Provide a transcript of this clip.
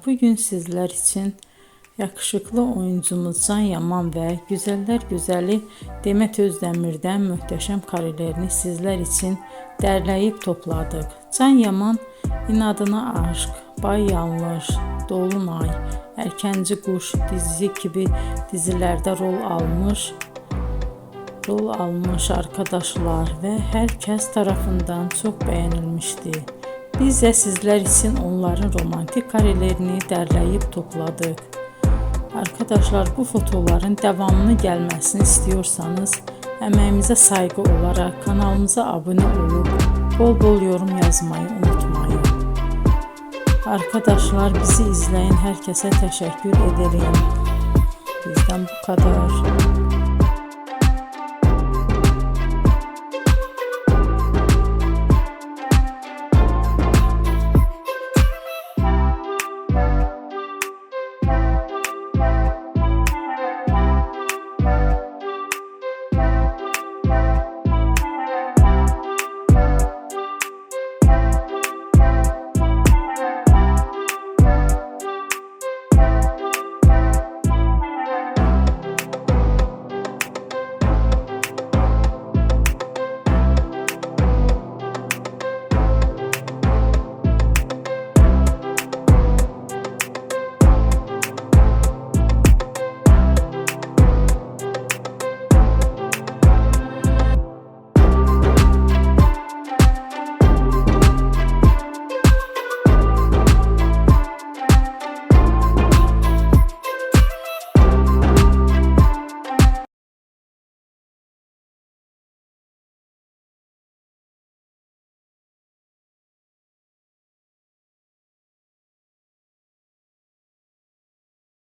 bugün sizler için yakışıklı oyuncumuz Can Yaman ve güzeller güzeli Demet Özdemir'den muhteşem karelerini sizler için derleyip topladık. Can Yaman İnadına Aşk, Bay Yanlış, Dolunay, Erkenci Kuş dizi gibi dizilerde rol almış arkadaşlar ve herkes tarafından çok beğenilmişti. Biz de sizler için onların romantik karelerini derleyip topladık. Arkadaşlar, bu fotoların devamını gelmesini istiyorsanız emeğimize saygı olarak kanalımıza abone olup bol bol yorum yazmayı unutmayın. Arkadaşlar, bizi izleyen herkese teşekkür ederim. Bizden bu kadar.